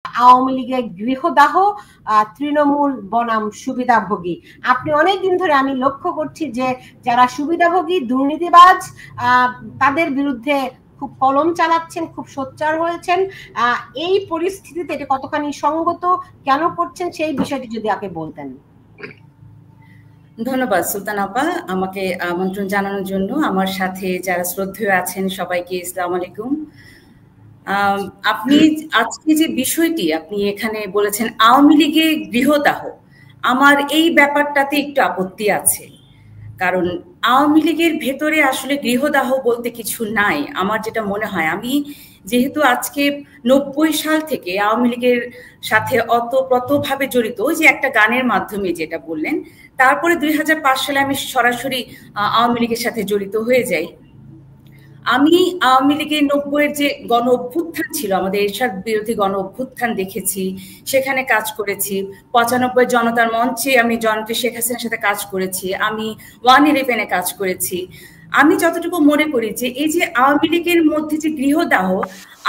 আওয়ামী লীগের গৃহদাহ, তৃণমূল বনাম সুবিধাভোগী। আপনি অনেকদিন ধরে আমি লক্ষ্য করছি যে যারা সুবিধাভোগী দুর্নীতিবাজ তাদের বিরুদ্ধে খুব কলম চালাচ্ছেন, খুব সোচ্চার হয়েছেন। এই পরিস্থিতিতে এটা কতখানি সঙ্গত, কেন করছেন সেই বিষয়টি যদি আপনি বলতেন। ধন্যবাদ সুলতান আপা আমাকে আমন্ত্রণ জানানোর জন্য। আমার সাথে যারা শ্রদ্ধেয় আছেন সবাইকে আসসালামু আলাইকুম। আপনি আজকে যে বিষয়টি আপনি এখানে বলেছেন আওয়ামী লীগের গৃহদাহ, আমার এই ব্যাপারটাতে একটু আপত্তি আছে। কারণ আওয়ামী লীগের ভেতরে আসলে গৃহদাহ বলতে কিছু নাই আমার যেটা মনে হয়। আমি যেহেতু আজকে 90 সাল থেকে আওয়ামী লীগের সাথে অতপ্রতভাবে জড়িত, ওই যে একটা গানের মাধ্যমে যেটা বললেন, তারপরে 2005 সালে আমি সরাসরি আওয়ামী লীগের সাথে জড়িত হয়ে যাই। আমি আওয়ামী লীগের 90-এর যে গণ অভ্যুত্থান ছিল, আমাদের এরশাদ বিরোধী গণ অভ্যুত্থান দেখেছি, সেখানে কাজ করেছি। 95 জনতার মঞ্চে আমি জননেত্রী শেখ হাসিনার সাথে কাজ করেছি, আমি 111-এ কাজ করেছি। আমি যতটুকু মনে করি যে এই যে আওয়ামী লীগের মধ্যে যে গৃহদাহ,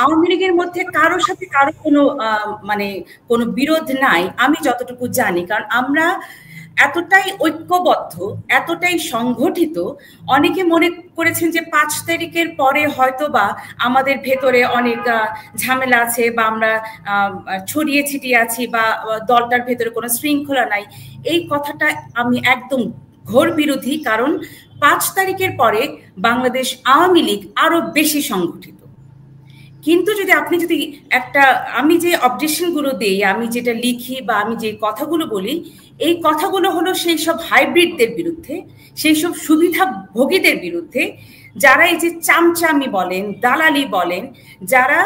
আওয়ামী লীগের মধ্যে কারোর সাথে কারো কোনো বিরোধ নাই আমি যতটুকু জানি। কারণ আমরা এতটাই ঐক্যবদ্ধ, এতটাই সংগঠিত। অনেকে মনে করেছেন যে 5 তারিখের পরে হয়তোবা আমাদের ভেতরে অনেক ঝামেলা আছে বা আমরা ছড়িয়ে ছিটিয়ে আছি বা দলটার ভেতরে কোনো শৃঙ্খলা নাই। এই কথাটা আমি একদম ঘোর বিরোধী। কারণ 5 তারিখের পরে বাংলাদেশ আওয়ামী লীগ আরো বেশি সংগঠিত। কিন্তু যদি আপনি যদি আমি যে অবজেকশনগুলো দিই, আমি যেটা লিখি বা আমি যে কথাগুলো বলি, এই কথাগুলো হলো সেই সব হাইব্রিডদের বিরুদ্ধে, সেই সব সুবিধাভোগীদের বিরুদ্ধে, যারা এই যে চামচামি বলেন, দালালি বলেন, যারা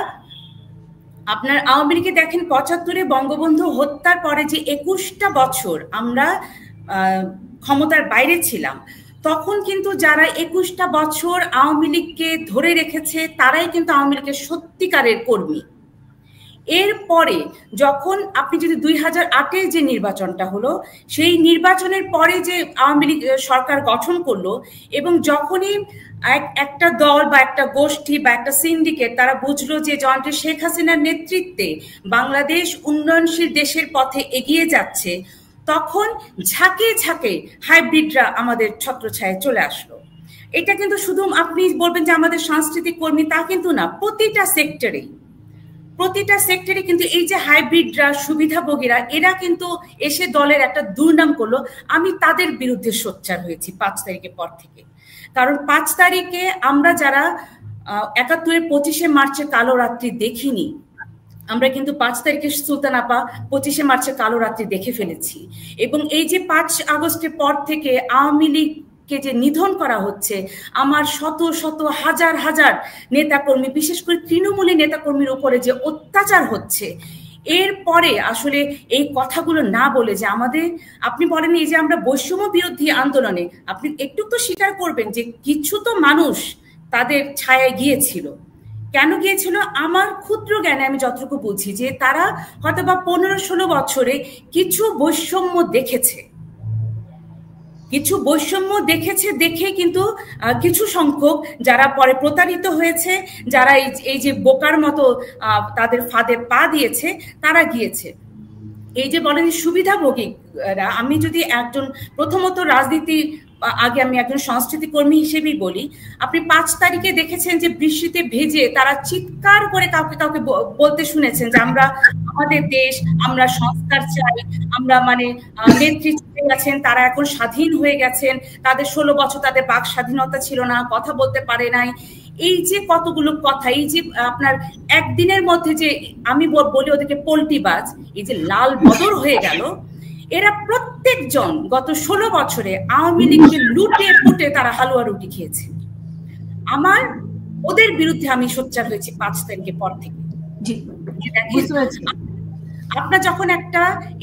আপনার আওয়ামী লীগে দেখেন 75-এ বঙ্গবন্ধু হত্যার পরে যে 21টা বছর আমরা ক্ষমতার বাইরে ছিলাম, তখন কিন্তু যারা 21টা বছর আওয়ামী লীগকে ধরে রেখেছে তারাই কিন্তু আওয়ামী লীগের সত্যিকারের কর্মী। এরপরে যখন আপনি যদি 2008-এ যে নির্বাচনটা হলো, সেই নির্বাচনের পরে যে আওয়ামী লীগ সরকার গঠন করলো, এবং যখনই একটা দল বা একটা গোষ্ঠী বা একটা সিন্ডিকেট তারা বুঝলো যে জননেত্রী শেখ হাসিনার নেতৃত্বে বাংলাদেশ উন্নয়নশীল দেশের পথে এগিয়ে যাচ্ছে, তখন ঝাঁকে ঝাঁকে হাইব্রিডরা আমাদের ছত্রছায়ায় চলে আসলো। এটা কিন্তু শুধু আপনি বলবেন যে আমাদের সাংস্কৃতিক কর্মী, তা কিন্তু না। প্রতিটা সেক্টরে কিন্তু এই যে হাইব্রিডরা, সুবিধাভোগীরা, এরা কিন্তু এসে দলের একটা দুর্নাম করলো। আমি তাদের বিরুদ্ধে সোচ্চার হয়েছি 5 তারিখের পর থেকে। কারণ 5 তারিখে আমরা যারা 71-এর 25শে মার্চে কালো রাত্রি দেখিনি, আমরা কিন্তু 5 তারিখে সুলতান আপা 25শে মার্চে কালো রাত্রি দেখে ফেলেছি। এবং এই যে 5 আগস্টের পর থেকে আওয়ামী লীগকে যে নিধন করা হচ্ছে, আমার শত শত হাজার হাজার নেতাকর্মী, বিশেষ করে তৃণমূলী নেতাকর্মীর উপরে যে অত্যাচার হচ্ছে, এরপরে আসলে এই কথাগুলো না বলে যে আপনি বলেন এই যে আমরা বৈষম্য বিরোধী আন্দোলনে, আপনি একটু তো স্বীকার করবেন যে কিছু তো মানুষ তাদের ছায়ায় গিয়েছিল। কেন গিয়েছিল? আমার ক্ষুদ্র জ্ঞানে আমি যতটুকু বুঝি যে তারা হয়তো বা 15-16 বছরে কিছু বৈষম্য দেখেছে, দেখে কিন্তু কিছু সংখ্যক যারা পরে প্রতারিত হয়েছে, যারা এই যে বোকার মতো তাদের ফাঁদে পা দিয়েছে, তারা গিয়েছে। এই যে বলেন সুবিধাভোগীরা, আমি যদি প্রথমত রাজনীতি আগে আমি একজন সংস্কৃতি কর্মী হিসেবেই বলি, আপনি 5 তারিখে দেখেছেন যে বৃষ্টিতে ভেজে তারা চিৎকার করে কাউকে বলতে শুনেছেন যে আমরা আমাদের দেশ, আমরা সংস্কার চাই, আমরা নেত্রী চলে গেছেন, তারা এখন স্বাধীন হয়ে গেছেন, তাদের 16 বছর তাদের বাক স্বাধীনতা ছিল না, কথা বলতে পারে নাই। এই যে কতগুলো কথা, এই যে আপনার একদিনের মধ্যে যে আমি বলি ওদেরকে পোল্টিবাজ, এই যে লাল বদর হয়ে গেল, এরা প্রত্যেকজন গত 16 বছরে আওয়ামী লীগকে লুটে পুটে তারা হালুয়া রুটি খেয়েছে। ওদের বিরুদ্ধে আমি সোচ্চার হয়েছি 5 তারিখের পর থেকে। আপনার যখন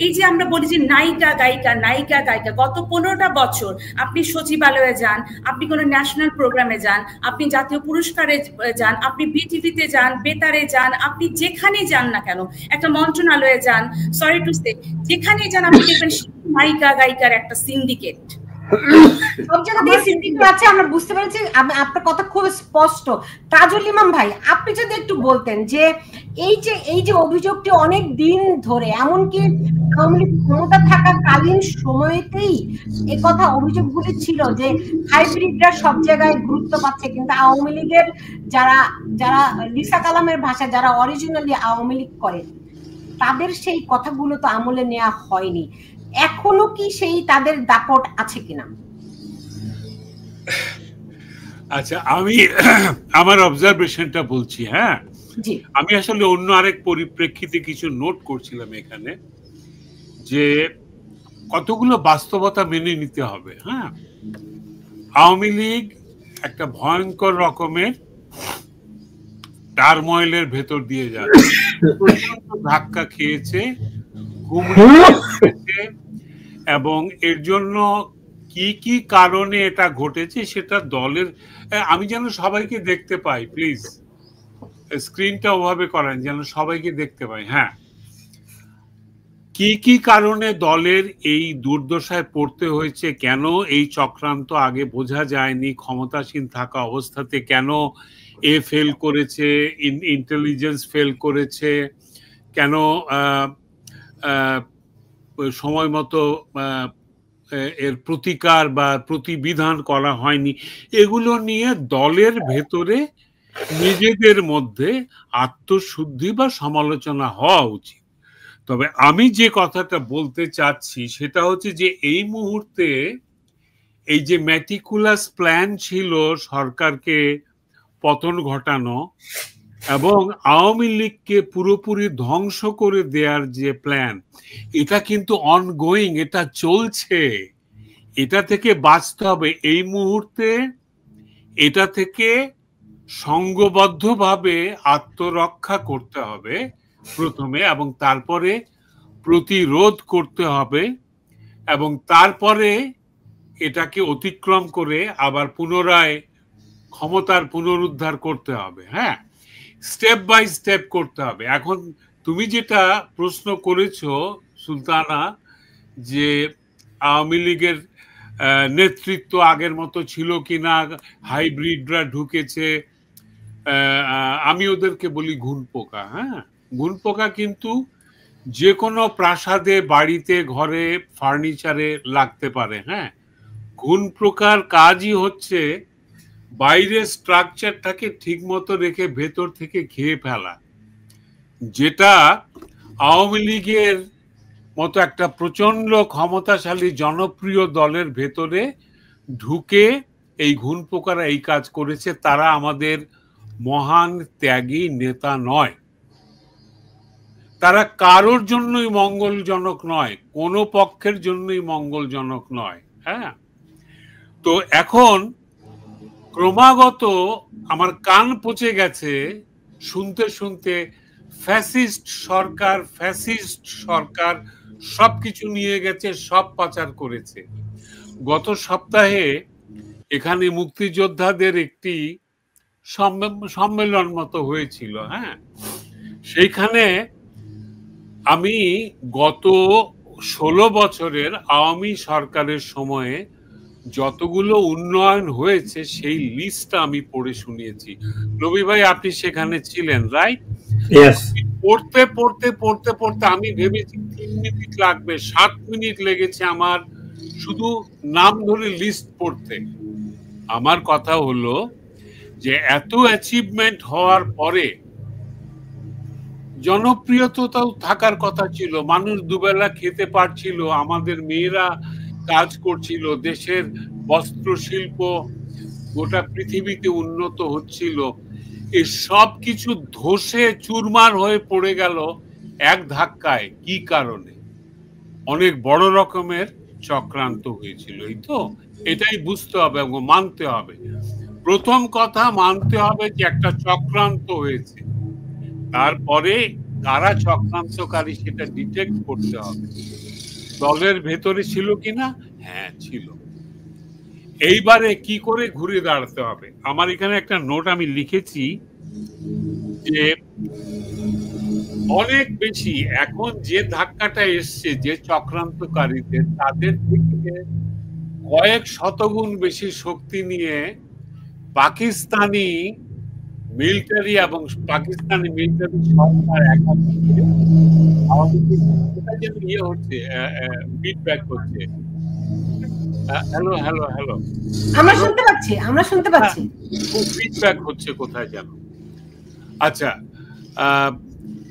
এই যে আমরা বলি যে নায়িকা গায়িকা, গত 15টা বছর আপনি সচিবালয়ে যান, আপনি কোনো ন্যাশনাল প্রোগ্রামে যান, আপনি জাতীয় পুরস্কারে যান, আপনি বিটিভিতে যান, বেতারে যান, আপনি যেখানে যান না কেন, একটা মন্ত্রণালয়ে যান, সরি টু সে, যেখানে যান আপনি দেখবেন নায়িকা গায়িকার একটা সিন্ডিকেট। সব জায়গাতেই সিন্ডিকেট আছে, আমরা বুঝতে পেরেছি। আপনার কথা খুব স্পষ্ট। তাজুল ইমাম ভাই, আপনি যদি একটু বলতেন যে এই যে অভিযোগটি অনেক দিন ধরে, এমনকি আওয়ামী লীগ ক্ষমতা থাকাকালীন সময়তেই এ কথা অভিযোগগুলি ছিল যে হাইব্রিডরা সব জায়গায় গুরুত্ব পাচ্ছে, কিন্তু আওয়ামী লীগের যারা যারা লিসা কালামের ভাষা যারা অরিজিনালি আওয়ামী লীগ করে তাদের সেই কথাগুলো তো আমলে নেওয়া হয়নি। এখনো কি সেই তাদের দাপট আছে কিনা? আচ্ছা, আমি আমার অবজারভেশনটা বলছি। হ্যাঁ, আমি আসলে অন্য আরেক পরিপ্রেক্ষিতে কিছু নোট করছিলাম এখানে, যে কতগুলো বাস্তবতা মেনে নিতে হবে। হ্যাঁ, আওয়ামী লীগ একটা ভয়ঙ্কর রকমের টারময়েলের ভেতর দিয়ে যাচ্ছে, ধাক্কা খেয়েছে, এবং এর জন্য কি কি কারণে এটা ঘটেছে সেটা দলের, আমি যেন সবাইকে দেখতে পাই, প্লিজ স্ক্রিনটা ওভাবে করেন যেন সবাইকে দেখতে পাই। হ্যাঁ, কি কি কারণে দলের এই দুর্দশায় পড়তে হয়েছে, কেন এই চক্রান্ত আগে বোঝা যায়নি, ক্ষমতাসীন থাকা অবস্থাতে কেন এ ফেল করেছে, ইন্টেলিজেন্স ফেল করেছে, কেন সময় মতো এর প্রতিকার বা প্রতিবিধান করা হয়নি, এগুলো নিয়ে দলের ভেতরে নিজেদের মধ্যে আত্মশুদ্ধি বা সমালোচনা হওয়া উচিত। তবে আমি যে কথাটা বলতে চাচ্ছি সেটা হচ্ছে যে এই মুহূর্তে এই যে ম্যাটিকুলাস প্ল্যান ছিল সরকারকে পতন ঘটানো এবং আওয়ামী লীগকে পুরোপুরি ধ্বংস করে দেওয়ার যে প্ল্যান, এটা কিন্তু অনগোয়িং, এটা চলছে। এটা থেকে বাঁচতে হবে এই মুহূর্তে, এটা থেকে সংঘবদ্ধভাবে আত্মরক্ষা করতে হবে প্রথমে, এবং তারপরে প্রতিরোধ করতে হবে, এবং তারপরে এটাকে অতিক্রম করে আবার পুনরায় ক্ষমতার পুনরুদ্ধার করতে হবে। হ্যাঁ, স্টেপ বাই স্টেপ করতে হবে। এখন তুমি যেটা প্রশ্ন করেছো সুলতানা, যে আওয়ামী লীগের নেতৃত্ব আগের মতো ছিল কিনা, হাইব্রিডরা ঢুকেছে, আমি ওদেরকে বলি ঘুন পোকা। হ্যাঁ, ঘুন পোকা কিন্তু যে কোনো প্রাসাদে, বাড়িতে, ঘরে, ফার্নিচারে লাগতে পারে। হ্যাঁ, ঘুন পোকার কাজই হচ্ছে বাইরের স্ট্রাকচারটাকে ঠিক মতো রেখে ভেতর থেকে খেয়ে ফেলা, যেটা আওয়ামী লীগের মতো একটা প্রচন্ড ক্ষমতাশালী জনপ্রিয় দলের ভেতরে ঢুকে এই ঘুন পোকারা এই কাজ করেছে। তারা আমাদের মহান ত্যাগী নেতা নয়, তারা কারোর জন্যই মঙ্গলজনক নয়, কোনো পক্ষের জন্যই মঙ্গলজনক নয়। হ্যাঁ, তো এখন ক্রমাগত আমার কান পচে গেছে শুনতে শুনতে, ফ্যাসিস্ট সরকার, ফ্যাসিস্ট সরকার, সবকিছু নিয়ে গেছে, সব পাচার করেছে। গত সপ্তাহে এখানে মুক্তিযোদ্ধাদের একটি সম্মেলন মতো হয়েছিল। হ্যাঁ, সেইখানে আমি গত 16 বছরের আওয়ামী সরকারের সময়ে যতগুলো উন্নয়ন হয়েছে সেই লিস্টটা আমি পড়ে শুনিয়েছি। রবি ভাই, আপনি সেখানে ছিলেন, রাইট? পড়তে পড়তে পড়তে পড়তে আমি ভেবেছি 3 মিনিট লাগবে, 7 মিনিট লেগেছে আমার শুধু নাম ধরে লিস্ট পড়তে। আমার কথা হলো যে এত অ্যাচিভমেন্ট হওয়ার পরে জনপ্রিয়তাও থাকার কথা ছিল, মানুষ দুবেলা খেতে পারছিল, আমাদের মেয়েরা কাজ করছিল, দেশের বস্ত্র শিল্প গোটা পৃথিবীতে উন্নত হচ্ছিল। এই সব কিছু ধসে চুরমার হয়ে পড়ে গেল এক ধাক্কায়। কি কারণে? অনেক বড় রকমের চক্রান্ত হয়েছিল। এই তো, এটাই বুঝতে হবে এবং মানতে হবে। প্রথম কথা মানতে হবে যে একটা চক্রান্ত হয়েছে, তারপরে কারা চক্রান্তকারী সেটা ডিটেক্ট করতে হবে। দলের ভেতরে ছিল কিনা? হ্যাঁ, ছিল। এইবারে কি করে ঘুরে দাঁড়াতে হবে? আমার এখানে একটা নোট আমি লিখেছি যে অনেক বেশি এখন যে ধাক্কাটা এসছে যে চক্রান্তকারীদের, তাদের থেকে কয়েক শতগুণ বেশি শক্তি নিয়ে পাকিস্তানি মিলিটারি এবং পাকিস্তানি মিলিটারি সরকার একাত্তরে ইয়ে হচ্ছে, ফিডব্যাক হচ্ছে। হ্যালো হ্যালো হ্যালো, আমরা শুনতে পাচ্ছি খুব ফিডব্যাক হচ্ছে কোথায় যেন। আচ্ছা,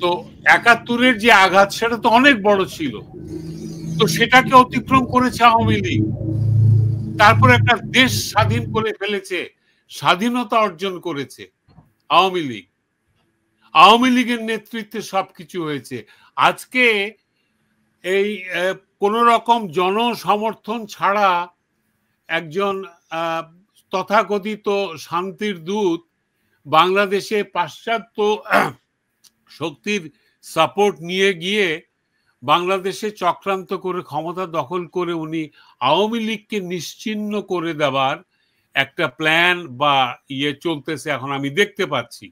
তো ৭১-এর যে আঘাত সেটা তো অনেক বড় ছিল, তো সেটাকে অতিক্রম করেছে আওয়ামী লীগ। তারপর একটা দেশ স্বাধীন করে ফেলেছে, স্বাধীনতা অর্জন করেছে আওয়ামী লীগ। আওয়ামী লীগের নেতৃত্বে সবকিছু হয়েছে। আজকে এই কোন রকম জনসমর্থন ছাড়া একজন তথাকথিত শান্তির দূত বাংলাদেশে পাশ্চাত্য শক্তির সাপোর্ট নিয়ে গিয়ে বাংলাদেশে চক্রান্ত করে ক্ষমতা দখল করে উনি আওয়ামী লীগকে নিশ্চিহ্ন করে দেওয়ার একটা প্ল্যান বা ইয়ে চলতেছে এখন আমি দেখতে পাচ্ছি।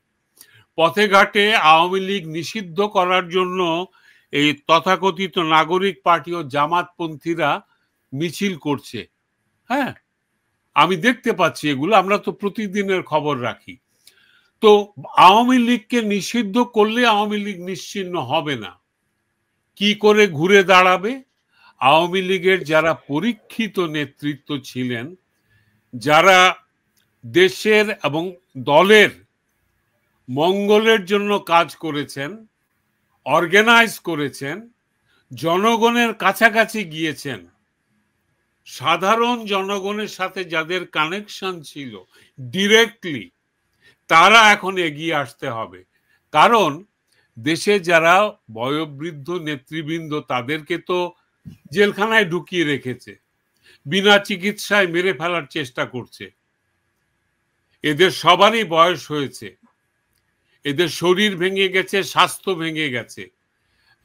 পথে ঘাটে আওয়ামী লীগ নিষিদ্ধ করার জন্য এই তথাকথিত নাগরিক পার্টি ও জামাতপন্থীরা মিছিল করছে। হ্যাঁ, আমি দেখতে পাচ্ছি এগুলো, আমরা তো প্রতিদিনের খবর রাখি। তো আওয়ামী লীগকে নিষিদ্ধ করলে আওয়ামী লীগ নিশ্চিহ্ন হবে না। কি করে ঘুরে দাঁড়াবে? আওয়ামী লীগের যারা পরীক্ষিত নেতৃত্ব ছিলেন, যারা দেশের এবং দলের মঙ্গলের জন্য কাজ করেছেন, অর্গানাইজ করেছেন, জনগণের কাছাকাছি গিয়েছেন, সাধারণ জনগণের সাথে যাদের কানেকশন ছিল ডিরেক্টলি, তারা এখন এগিয়ে আসতে হবে। কারণ দেশে যারা বয়োবৃদ্ধ নেতৃবৃন্দ তাদেরকে তো জেলখানায় ঢুকিয়ে রেখেছে, বিনা চিকিৎসায় মেরে ফেলার চেষ্টা করছে। এদের সবারই বয়স হয়েছে, এদের শরীর ভেঙে গেছে, স্বাস্থ্য ভেঙে গেছে।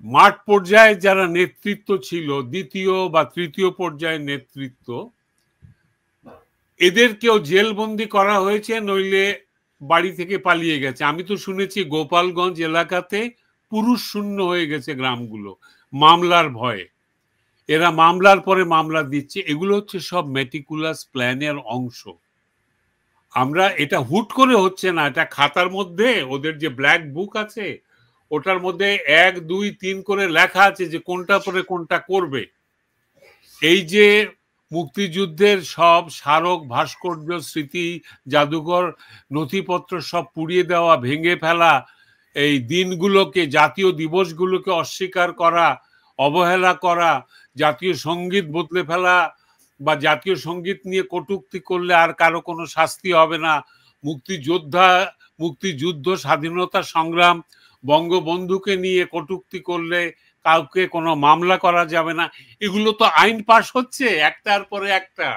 মাঠ পর্যায়ে যারা নেতৃত্ব ছিল, দ্বিতীয় বা তৃতীয় পর্যায়ের নেতৃত্ব, এদেরকেও জেলবন্দি করা হয়েছে, নইলে বাড়ি থেকে পালিয়ে গেছে। আমি তো শুনেছি গোপালগঞ্জ এলাকাতে পুরুষ শূন্য হয়ে গেছে গ্রামগুলো মামলার ভয়ে। এরা মামলার পরে মামলা দিচ্ছে। এগুলো হচ্ছে সব মেটিকুলাস প্ল্যানের অংশ। আমরা এটা হুট করে হচ্ছে না, এটা খাতার মধ্যে ওদের যে ব্ল্যাক বুক আছে ওটার মধ্যে 1, 2, 3 করে লেখা আছে যে কোনটা পরে কোনটা করবে। এই যে মুক্তিযুদ্ধের সব স্মারক, ভাস্কর্য, স্মৃতি, জাদুঘর, নথিপত্র সব পুড়িয়ে দেওয়া, ভেঙে ফেলা, এই দিনগুলোকে, জাতীয় দিবসগুলোকে অস্বীকার করা, অবহেলা করা, জাতীয় সঙ্গীত বদলে ফেলা বা জাতীয় সঙ্গীত নিয়ে কটূক্তি করলে আর কারো কোনো শাস্তি হবে না, মুক্তিযুদ্ধ, স্বাধীনতা সংগ্রাম, বঙ্গবন্ধুকে নিয়ে কটূক্তি করলে কাউকে কোনো মামলা করা যাবে না। এগুলো তো আইন পাশ হচ্ছে একটার পরে একটা।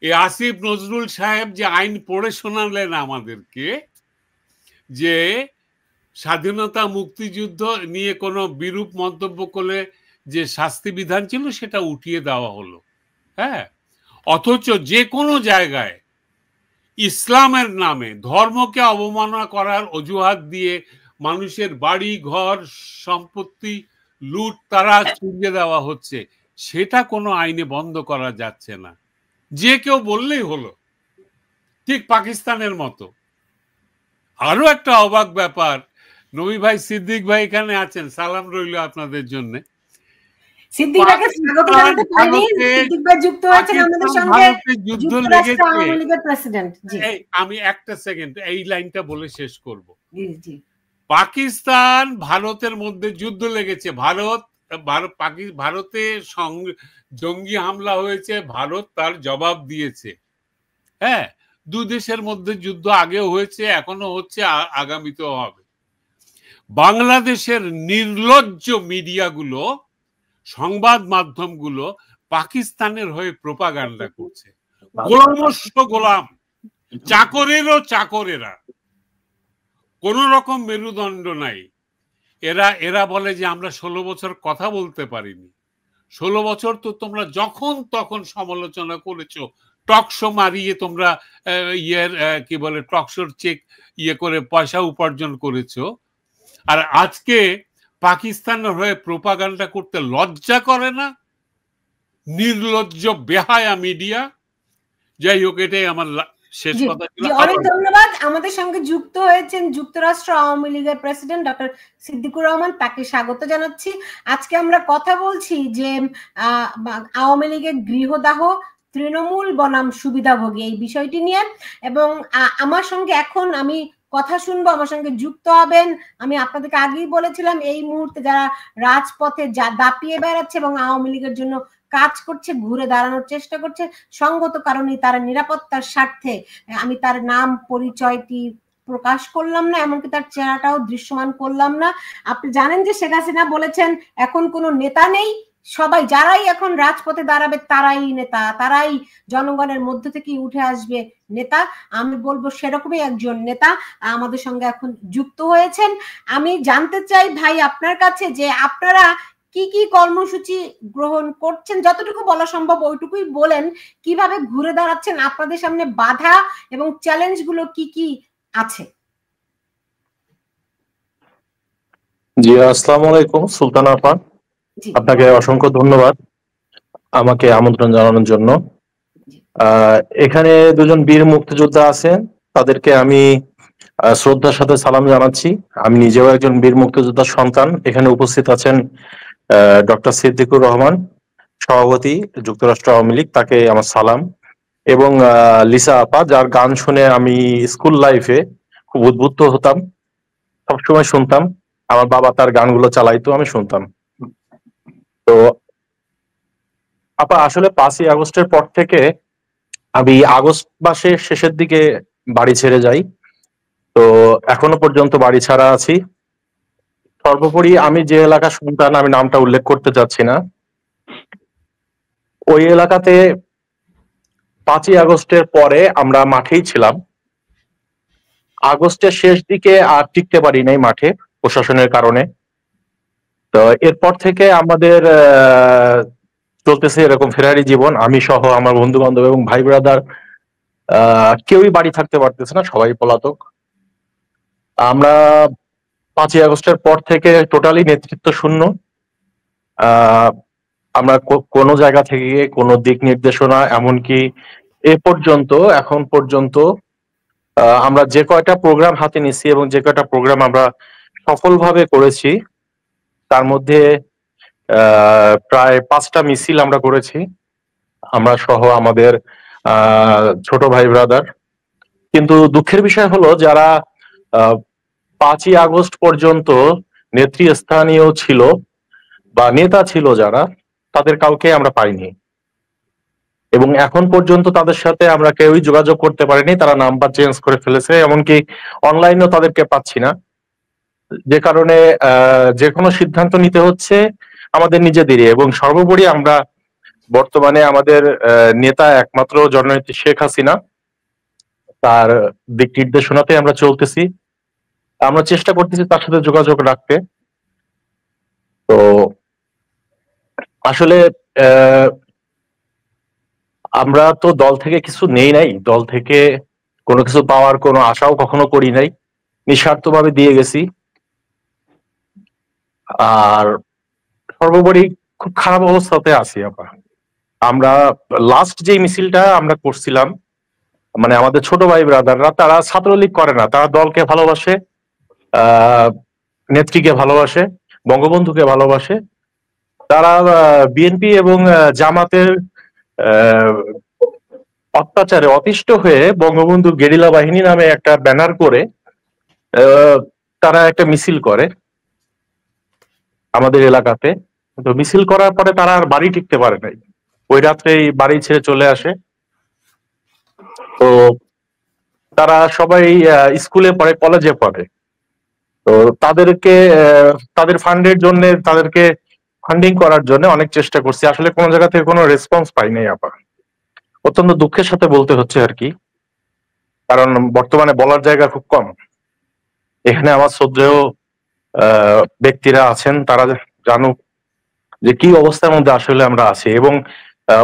এই আসিফ নজরুল সাহেব যে আইন পড়ে শোনালেন আমাদেরকে, যে স্বাধীনতা মুক্তিযুদ্ধ নিয়ে কোনো বিরূপ মন্তব্য করলে যে শাস্তি বিধান ছিল সেটা উঠিয়ে দেওয়া হলো। হ্যাঁ, অথচ যে কোনো জায়গায় ইসলামের নামে ধর্মকে অবমাননা করার অজুহাত দিয়ে মানুষের বাড়ি ঘর সম্পত্তি লুট তারা চুরিয়ে দেওয়া হচ্ছে, সেটা কোনো আইনে বন্ধ করা যাচ্ছে না। যে কেউ বললেই হলো, ঠিক পাকিস্তানের মতো। আরো একটা অবাক ব্যাপার, নবী ভাই, সিদ্দিক ভাই এখানে আছেন, সালাম রইল আপনাদের জন্য। সিদ্দিক ভাইকে স্বাগত জানাতে পারিনি, সিদ্দিক ভাই যুক্ত হয়েছেন আমাদের সঙ্গে, যুদ্ধ লেগেছে। আওয়ামী লীগের প্রেসিডেন্ট। জি, আমি একটা সেকেন্ড এই লাইনটা বলে শেষ করব। জি জি। পাকিস্তান ভারতের মধ্যে যুদ্ধ লেগেছে, ভারতে জঙ্গি হামলা হয়েছে, ভারত তার জবাব দিয়েছে। হ্যাঁ, দু দেশের মধ্যে যুদ্ধ আগেও হয়েছে, এখনো হচ্ছে, আগামীতেও হবে। বাংলাদেশের নির্লজ্জ মিডিয়াগুলো, সংবাদ মাধ্যমগুলো পাকিস্তানের হয়ে প্রোপাগান্ডা করছে। গোলামস্য গোলাম, চাকরেরও চাকরেরা, কোন রকম মেরুদণ্ড নাই। এরা বলে যে আমরা 16 বছর কথা বলতে পারিনি। 16 বছর তো তোমরা যখন তখন সমালোচনা করেছো, টকশো মারিয়ে তোমরা কি বলে টকশোর চেক করে পয়সা উপার্জন করেছো। আর আজকে পাকিস্তানের হয়ে প্রোপাগান্ডা করতে লজ্জা করে না? নির্লজ্জ বেহায়া মিডিয়া। যাই হোক, এটাই আমার শেষ কথা ছিল। অনেক ধন্যবাদ। আমাদের সঙ্গে যুক্ত হয়েছেন যুক্তরাষ্ট্র আওয়ামী লীগের প্রেসিডেন্ট ডক্টর সিদ্দিকুর রহমান, তাকে স্বাগত জানাচ্ছি। আজকে আমরা কথা বলছি যে আওয়ামী লীগের গৃহদাহ তৃণমূল বনাম সুবিধাভোগী এই বিষয়টি নিয়ে, এবং আমার সঙ্গে এখন আমি কথা শুনবো, আমার সঙ্গে যুক্ত হবেন। আমি আপনাদেরকে আগেই বলেছিলাম এই মুহূর্তে যারা রাজপথে দাপিয়ে বেড়াচ্ছে এবং আওয়ামী লীগের জন্য কাজ করছে, ঘুরে দাঁড়ানোর চেষ্টা করছে, সঙ্গত কারণে তার নিরাপত্তার স্বার্থে আমি তার নাম পরিচয়টি প্রকাশ করলাম না, এমনকি তার চেহারাটাও দৃশ্যমান করলাম না। আপনি জানেন যে শেখ হাসিনা বলেছেন এখন কোনো নেতা নেই, সবাই যারাই এখন রাজপথে দাঁড়াবে তারাই নেতা, তারাই জনগণের মধ্য থেকে উঠে আসবে নেতা। আমি বলবো সেরকমই একজন নেতা আমাদের সঙ্গে এখন যুক্ত হয়েছেন। আমি জানতে চাই ভাই আপনার কাছে যে আপনারা কি কি কর্মসূচি গ্রহণ করছেন, যতটুকু বলা সম্ভব ওইটুকুই বলেন। কিভাবে ঘুরে দাঁড়াচ্ছেন, আপনাদের সামনে বাধা এবং চ্যালেঞ্জ গুলো কি কি আছে? জি, আসসালামু আলাইকুম সুলতানা আপা, আপনাকে অসংখ্য ধন্যবাদ আমাকে আমন্ত্রণ জানানোর জন্য। এখানে দুজন বীর মুক্তিযোদ্ধা আছেন, তাদেরকে আমি শ্রদ্ধার সাথে সালাম জানাচ্ছি। আমি নিজেও একজন বীর মুক্তিযোদ্ধার সন্তান। এখানে উপস্থিত আছেন ডক্টর সিদ্দিকুর রহমান, সভাপতি যুক্তরাষ্ট্র আওয়ামী লীগ, তাকে আমার সালাম। এবং লিসা আপা, যার গান শুনে আমি স্কুল লাইফে খুব উদ্বুদ্ধ হতাম, সবসময় শুনতাম, আমার বাবা তার গানগুলো চালাইতো, আমি শুনতাম। তো আপা আসলে 5ই আগস্টের পর থেকে আমি আগস্ট মাসের শেষের দিকে বাড়ি ছেড়ে যাই, তো এখনো পর্যন্ত বাড়ি ছাড়া আছি। সর্বোপরি আমি যে এলাকা সন্তান, আমি নামটা উল্লেখ করতে চাচ্ছি না, ওই এলাকাতে 5ই আগস্টের পরে আমরা মাঠেই ছিলাম। আগস্টের শেষ দিকে আর টিকতে পারি নাই মাঠে প্রশাসনের কারণে। তো এরপর থেকে আমাদের চলতেছে এরকম ফেরারি জীবন। আমি সহ আমার বন্ধু বান্ধব এবং ভাই ব্রাদার কেউই বাড়ি থাকতে পারতেছে না, সবাই পলাতক। আমরা 5ই আগস্টের পর থেকে টোটালি নেতৃত্ব শূন্য। আমরা কোনো জায়গা থেকে কোনো দিক নির্দেশনা, এমনকি এখন পর্যন্ত আমরা যে কয়টা প্রোগ্রাম হাতে নিছি এবং যে কয়টা প্রোগ্রাম আমরা সফলভাবে করেছি, তার মধ্যে প্রায় 5টা মিছিল আমরা করেছি, আমরা সহ আমাদের ছোট ভাই ব্রাদার। কিন্তু দুঃখের বিষয় হলো যারা 5ই আগস্ট পর্যন্ত নেতৃস্থানীয় ছিল বা নেতা ছিল যারা, তাদের কাউকে আমরা পাইনি এবং এখন পর্যন্ত তাদের সাথে আমরা কেউই যোগাযোগ করতে পারিনি। তারা নাম্বার চেঞ্জ করে ফেলেছে, এমনকি অনলাইনেও তাদেরকে পাচ্ছি না, যে কারণে যে কোনো সিদ্ধান্ত নিতে হচ্ছে আমাদের নিজেদেরই। এবং সর্বোপরি আমরা বর্তমানে আমাদের নেতা একমাত্র জননেত্রী শেখ হাসিনা, তার দিক নির্দেশনাতে আমরা চলতেছি, আমরা চেষ্টা করতেছি তার সাথে যোগাযোগ রাখতে। তো আসলে আমরা তো দল থেকে কিছু নেই নাই, দল থেকে কোনো কিছু পাওয়ার কোনো আশাও কখনো করি নাই, নিঃস্বার্থভাবে দিয়ে গেছি। আর সর্বোপরি খুব খারাপ অবস্থাতে আছি আপা। আমরা লাস্ট যে মিছিলটা আমরা করছিলাম, মানে আমাদের ছোট ভাই ব্রাদাররা, তারা ছাত্রলীগ করে না, তারা দলকে ভালোবাসে, নেত্রীকে ভালোবাসে, বঙ্গবন্ধুকে ভালোবাসে। তারা বিএনপি এবং জামাতের অত্যাচারে অতিষ্ঠ হয়ে বঙ্গবন্ধু গেরিলা বাহিনী নামে একটা ব্যানার করে তারা একটা মিছিল করে আমাদের এলাকাতে। তো মিছিল করার পরে তারা আর বাড়ি টিকতে পারে নাই, ওই রাত্রেই বাড়ি ছেড়ে চলে আসে। তো তারা সবাই স্কুলে পড়ে, কলেজে পড়ে। তো তাদেরকে তাদের ফান্ডের জন্য, তাদেরকে ফান্ডিং করার জন্য অনেক চেষ্টা করছি, আসলে কোনো জায়গা থেকে কোনো রেসপন্স পাই নাই আপা। অত্যন্ত দুঃখের সাথে বলতে হচ্ছে আর কি, কারণ বর্তমানে বলার জায়গা খুব কম। এখানে আমার শ্রদ্ধেয় ব্যক্তিরা আছেন, তারা জানুক যে কি অবস্থার মধ্যে আসলে আমরা আছি। এবং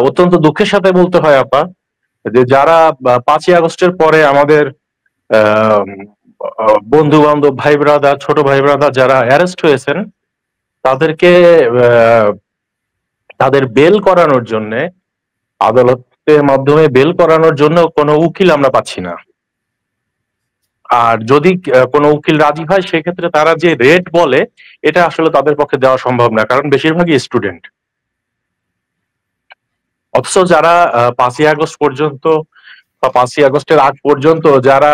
অত্যন্ত দুঃখের সাথে বলতে হয় আপা, যে যারা 5ই আগস্টের পরে আমাদের বন্ধু বান্ধব, ভাই ব্রাদার, ছোট ভাই ব্রাদার যারা অ্যারেস্ট হয়েছেন, তাদেরকে তাদের বেল করানোর জন্য, আদালতের মাধ্যমে বেল করানোর জন্য কোনো উকিল আমরা পাচ্ছি না। আর যদি কোনো উকিল রাজি হয় সেক্ষেত্রে তারা যে রেট বলে এটা আসলে তাদের পক্ষে দেওয়া সম্ভব না, কারণ বেশিরভাগই স্টুডেন্ট। অথচ যারা 5ই আগস্ট পর্যন্ত বা 5ই আগস্টের আগ পর্যন্ত যারা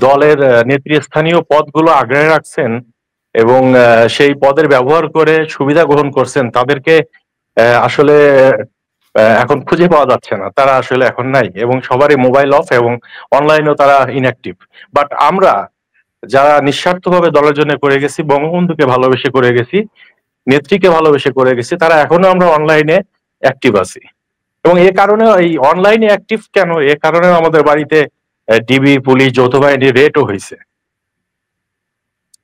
দলের নেতৃস্থানীয় পদগুলো আগলে রাখছেন এবং সেই পদের ব্যবহার করে সুবিধা গ্রহণ করছেন, তাদেরকে আসলে এখন খুঁজে পাওয়া যাচ্ছে না। তারা আসলে এখন নাই এবং সবারই মোবাইল অফ এবং অনলাইনেও তারা ইনঅ্যাক্টিভ। বাট আমরা যারা নিঃস্বার্থভাবে দলের জন্য করে গেছি, বঙ্গবন্ধুকে ভালোবেসে করে গেছি, নেত্রীকে ভালোবেসে করে গেছি, তারা এখনো আমরা অনলাইনে অ্যাক্টিভ আছি। এবং এ কারণে এই অনলাইনে অ্যাক্টিভ কেন, এ কারণে আমাদের বাড়িতে ডিবি, পুলিশ, যৌথ বাহিনীর রেটও হয়েছে।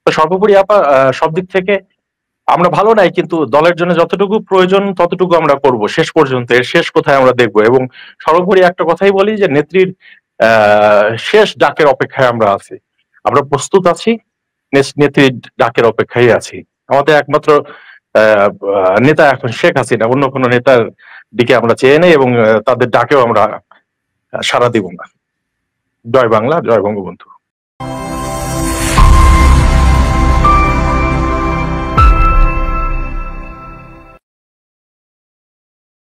তো সর্বোপরি আপা সব দিক থেকে আমরা ভালো নাই, কিন্তু দলের জন্য যতটুকু প্রয়োজন ততটুকু আমরা করব শেষ পর্যন্ত। এর শেষ কোথায় আমরা দেখব। এবং সর্বোপরি একটা কথাই বলি যে নেত্রীর শেষ ডাকের অপেক্ষায় আমরা আছি, আমরা প্রস্তুত আছি, নেত্রীর ডাকের অপেক্ষায় আছি। আমাদের একমাত্র নেতা এখন শেখ হাসিনা, অন্য কোনো নেতার দিকে আমরা চেয়ে নেই এবং তাদের ডাকেও আমরা সাড়া দিব না। জয় বাংলা, জয় বঙ্গবন্ধু।